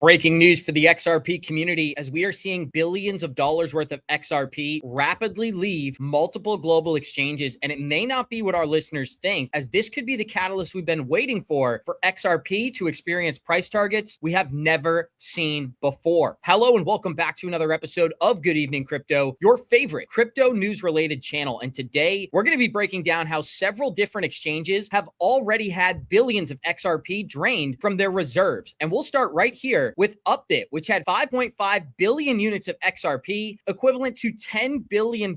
Breaking news for the XRP community as we are seeing billions of dollars worth of XRP rapidly leave multiple global exchanges. And it may not be what our listeners think, as this could be the catalyst we've been waiting for XRP to experience price targets we have never seen before. Hello and welcome back to another episode of Good Evening Crypto, your favorite crypto news related channel. And today we're going to be breaking down how several different exchanges have already had billions of XRP drained from their reserves. And we'll start right here with Upbit, which had 5.5 billion units of XRP, equivalent to $10 billion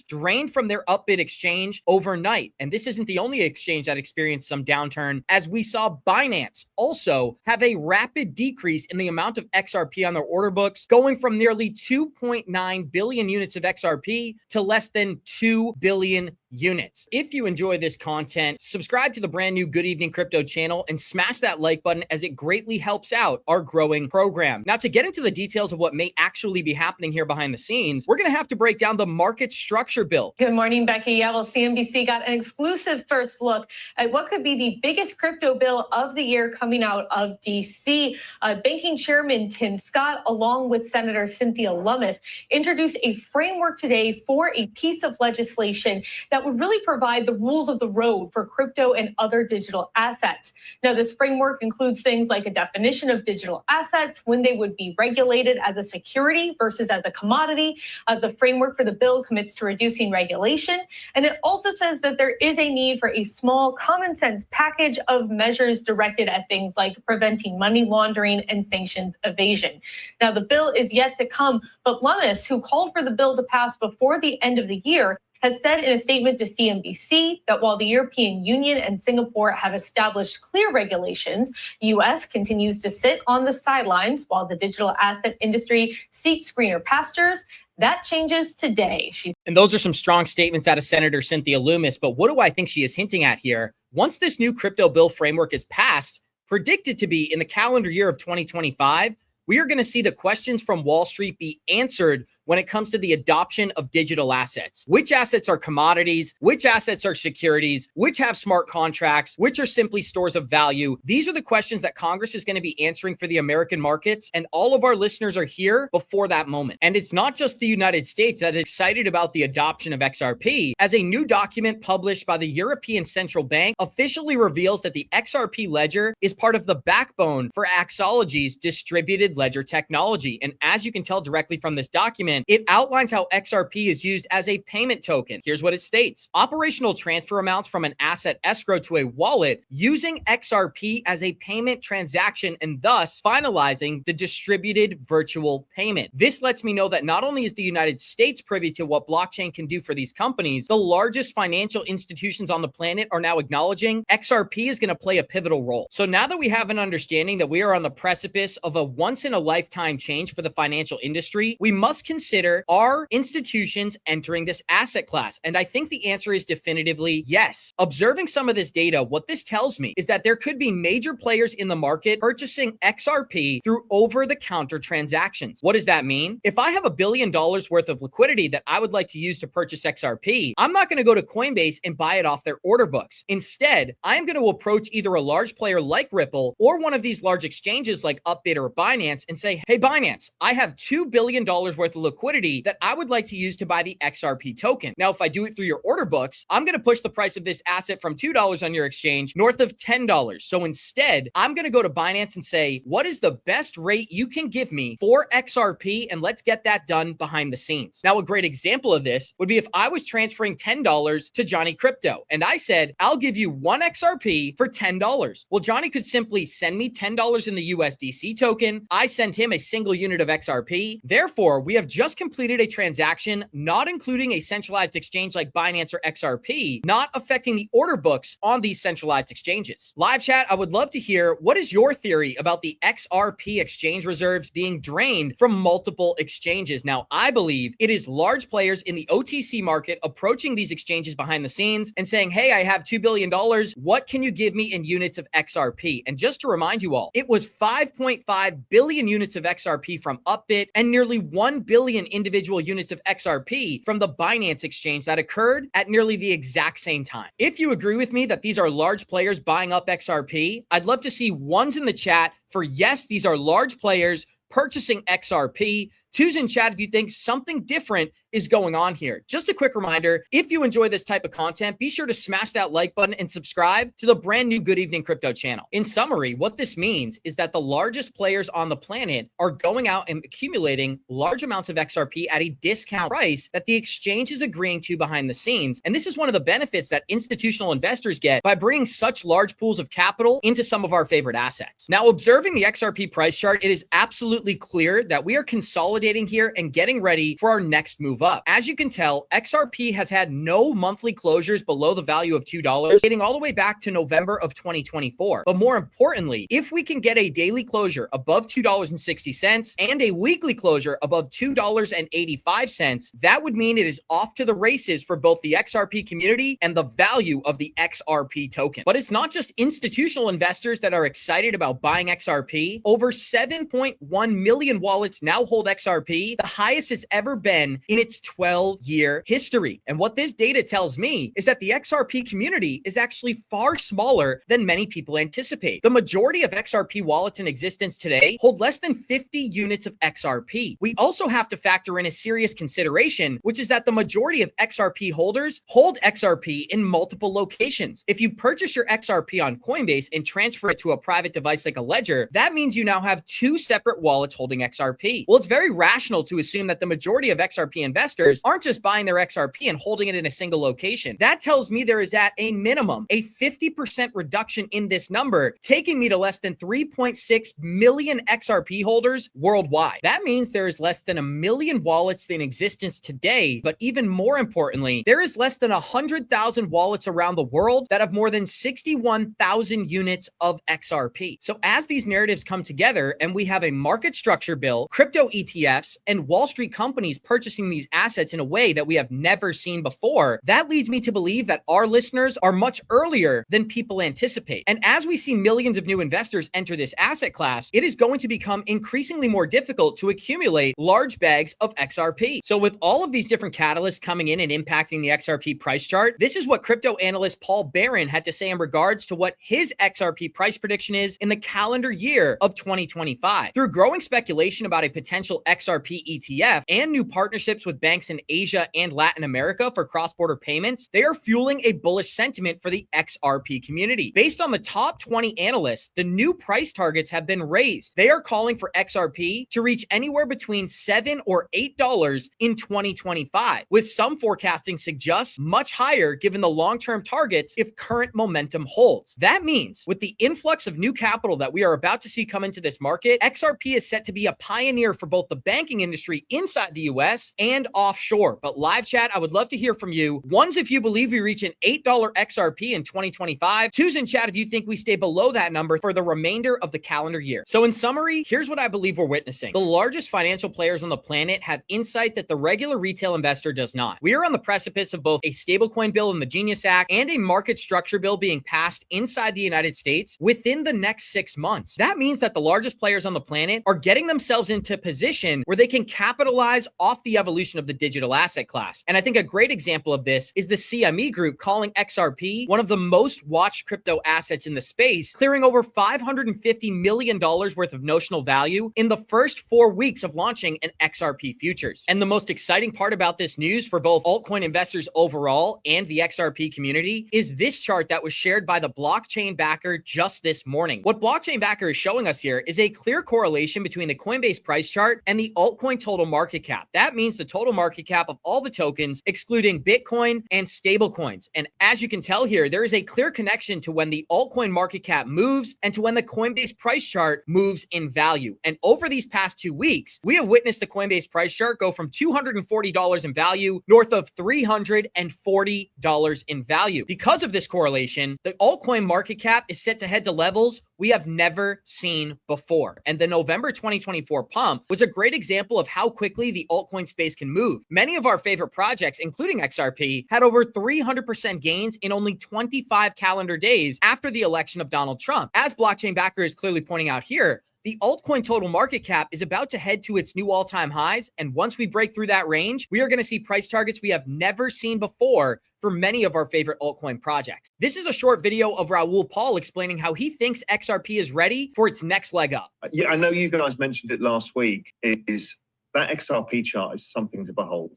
drained from their Upbit exchange overnight. And this isn't the only exchange that experienced some downturn, as we saw Binance also have a rapid decrease in the amount of XRP on their order books, going from nearly 2.9 billion units of XRP to less than 2 billion units. If you enjoy this content, subscribe to the brand new Good Evening Crypto channel and smash that like button, as it greatly helps out our growing program. Now, to get into the details of what may actually be happening here behind the scenes, we're going to have to break down the market structure bill. Good morning, Becky. Yeah, well, CNBC got an exclusive first look at what could be the biggest crypto bill of the year coming out of DC. Banking Chairman Tim Scott, along with Senator Cynthia Lummis, introduced a framework today for a piece of legislation that would really provide the rules of the road for crypto and other digital assets. Now, this framework includes things like a definition of digital assets, when they would be regulated as a security versus as a commodity. The framework for the bill commits to reducing regulation, and it also says that there is a need for a small common sense package of measures directed at things like preventing money laundering and sanctions evasion. Now, the bill is yet to come, but Lummis, who called for the bill to pass before the end of the year, has said in a statement to CNBC that while the European Union and Singapore have established clear regulations, U.S. continues to sit on the sidelines while the digital asset industry seeks greener pastures. That changes today. And those are some strong statements out of Senator Cynthia Lummis. But what do I think she is hinting at here? Once this new crypto bill framework is passed, predicted to be in the calendar year of 2025, we are going to see the questions from Wall Street be answered when it comes to the adoption of digital assets. Which assets are commodities? Which assets are securities? Which have smart contracts? Which are simply stores of value? These are the questions that Congress is going to be answering for the American markets, and all of our listeners are here before that moment. And it's not just the United States that is excited about the adoption of XRP, as a new document published by the European Central Bank officially reveals that the XRP ledger is part of the backbone for Axology's distributed ledger technology. And as you can tell directly from this document, it outlines how XRP is used as a payment token. Here's what it states. Operational transfer amounts from an asset escrow to a wallet using XRP as a payment transaction, and thus finalizing the distributed virtual payment. This lets me know that not only is the United States privy to what blockchain can do for these companies, the largest financial institutions on the planet are now acknowledging XRP is going to play a pivotal role. So now that we have an understanding that we are on the precipice of a once in a lifetime change for the financial industry, we must consider are institutions entering this asset class? And I think the answer is definitively yes. Observing some of this data, what this tells me is that there could be major players in the market purchasing XRP through over-the-counter transactions. What does that mean? If I have $1 billion worth of liquidity that I would like to use to purchase XRP, I'm not going to go to Coinbase and buy it off their order books. Instead, I'm going to approach either a large player like Ripple or one of these large exchanges like Upbit or Binance and say, hey, Binance, I have $2 billion worth of liquidity that I would like to use to buy the XRP token. Now, if I do it through your order books, I'm going to push the price of this asset from $2 on your exchange north of $10. So instead, I'm going to go to Binance and say, what is the best rate you can give me for XRP? And let's get that done behind the scenes. Now, a great example of this would be if I was transferring $10 to Johnny Krypto and I said, I'll give you one XRP for $10. Well, Johnny could simply send me $10 in the USDC token. I send him a single unit of XRP. Therefore, we have just completed a transaction, not including a centralized exchange like Binance or XRP, not affecting the order books on these centralized exchanges. Live chat, I would love to hear, what is your theory about the XRP exchange reserves being drained from multiple exchanges? Now, I believe it is large players in the OTC market approaching these exchanges behind the scenes and saying, hey, I have $2 billion. What can you give me in units of XRP? And just to remind you all, it was 5.5 billion units of XRP from Upbit and nearly 1 billion million individual units of XRP from the Binance exchange that occurred at nearly the exact same time. If you agree with me that these are large players buying up XRP, I'd love to see ones in the chat for yes, these are large players purchasing XRP. Twos in chat if you think something different is going on here. Just a quick reminder, if you enjoy this type of content, be sure to smash that like button and subscribe to the brand new Good Evening Crypto channel. In summary, what this means is that the largest players on the planet are going out and accumulating large amounts of XRP at a discount price that the exchange is agreeing to behind the scenes. And this is one of the benefits that institutional investors get by bringing such large pools of capital into some of our favorite assets. Now, observing the XRP price chart, it is absolutely clear that we are consolidating here and getting ready for our next move up. As you can tell, XRP has had no monthly closures below the value of $2, dating all the way back to November of 2024. But more importantly, if we can get a daily closure above $2.60 and a weekly closure above $2.85, that would mean it is off to the races for both the XRP community and the value of the XRP token. But it's not just institutional investors that are excited about buying XRP. Over 7.1 million wallets now hold XRP, the highest it's ever been in its 12-year history. And what this data tells me is that the XRP community is actually far smaller than many people anticipate. The majority of XRP wallets in existence today hold less than 50 units of XRP. We also have to factor in a serious consideration, which is that the majority of XRP holders hold XRP in multiple locations. If you purchase your XRP on Coinbase and transfer it to a private device like a ledger, that means you now have two separate wallets holding XRP. Well, it's very rational to assume that the majority of XRP investors aren't just buying their XRP and holding it in a single location. That tells me there is at a minimum a 50% reduction in this number, taking me to less than 3.6 million XRP holders worldwide. That means there is less than 1 million wallets in existence today, but even more importantly, there is less than 100,000 wallets around the world that have more than 61,000 units of XRP. So as these narratives come together and we have a market structure bill, crypto ETFs, and Wall Street companies purchasing these assets in a way that we have never seen before, that leads me to believe that our listeners are much earlier than people anticipate. And as we see millions of new investors enter this asset class, it is going to become increasingly more difficult to accumulate large bags of XRP. So with all of these different catalysts coming in and impacting the XRP price chart, this is what crypto analyst Paul Barron had to say in regards to what his XRP price prediction is in the calendar year of 2025. Through growing speculation about a potential XRP ETF and new partnerships with banks in Asia and Latin America for cross-border payments, they are fueling a bullish sentiment for the XRP community. Based on the top 20 analysts, the new price targets have been raised. They are calling for XRP to reach anywhere between $7 or $8 in 2025, with some forecasting suggests much higher given the long-term targets if current momentum holds. That means with the influx of new capital that we are about to see come into this market, XRP is set to be a pioneer for both the banking industry inside the US and offshore. But live chat, I would love to hear from you. Ones, if you believe we reach an $8 XRP in 2025. Twos in chat if you think we stay below that number for the remainder of the calendar year. So in summary, here's what I believe we're witnessing. The largest financial players on the planet have insight that the regular retail investor does not. We are on the precipice of both a stablecoin bill in the Genius Act and a market structure bill being passed inside the United States within the next 6 months. That means that the largest players on the planet are getting themselves into position where they can capitalize off the evolution of the digital asset class. And I think a great example of this is the CME group calling XRP one of the most watched crypto assets in the space, clearing over $550 million worth of notional value in the first 4 weeks of launching an XRP futures. And the most exciting part about this news for both altcoin investors overall and the XRP community is this chart that was shared by the blockchain backer just this morning. What blockchain backer is showing us here is a clear correlation between the Coinbase price chart and the altcoin total market cap. That means the total market cap of all the tokens, excluding Bitcoin and stable coins. And as you can tell here, there is a clear connection to when the altcoin market cap moves and to when the Coinbase price chart moves in value. And over these past 2 weeks, we have witnessed the Coinbase price chart go from $240 in value north of $340 in value. Because of this correlation, the altcoin market cap is set to head to levels we have never seen before. And the November 2024 pump was a great example of how quickly the altcoin space can move. Many of our favorite projects, including XRP, had over 300% gains in only 25 calendar days after the election of Donald Trump. As blockchain backer is clearly pointing out here, the altcoin total market cap is about to head to its new all-time highs. And once we break through that range, we are going to see price targets we have never seen before for many of our favorite altcoin projects. This is a short video of Raul Paul explaining how he thinks XRP is ready for its next leg up. Yeah, I know you guys mentioned it last week. Is that XRP chart is something to behold.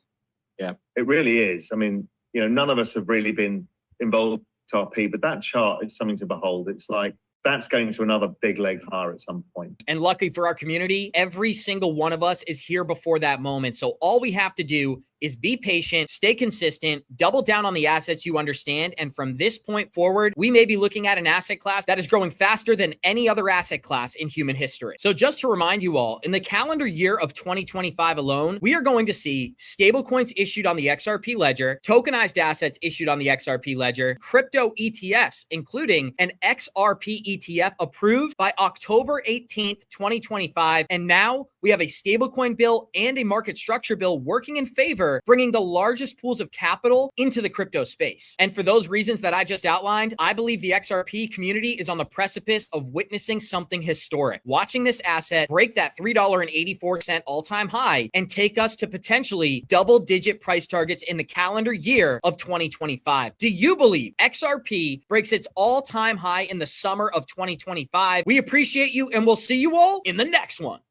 Yeah, it really is. I mean, none of us have really been involved in XRP, but that chart is something to behold. It's like, that's going to another big leg higher at some point. And luckily for our community, every single one of us is here before that moment. So all we have to do is be patient, stay consistent, double down on the assets you understand. And from this point forward, we may be looking at an asset class that is growing faster than any other asset class in human history. So just to remind you all, in the calendar year of 2025 alone, we are going to see stablecoins issued on the XRP ledger, tokenized assets issued on the XRP ledger, crypto ETFs, including an XRP ETF approved by October 18th, 2025. And now we have a stablecoin bill and a market structure bill working in favor, bringing the largest pools of capital into the crypto space. And for those reasons that I just outlined, I believe the XRP community is on the precipice of witnessing something historic. Watching this asset break that $3.84 all-time high and take us to potentially double-digit price targets in the calendar year of 2025. Do you believe XRP breaks its all-time high in the summer of 2025? We appreciate you, and we'll see you all in the next one.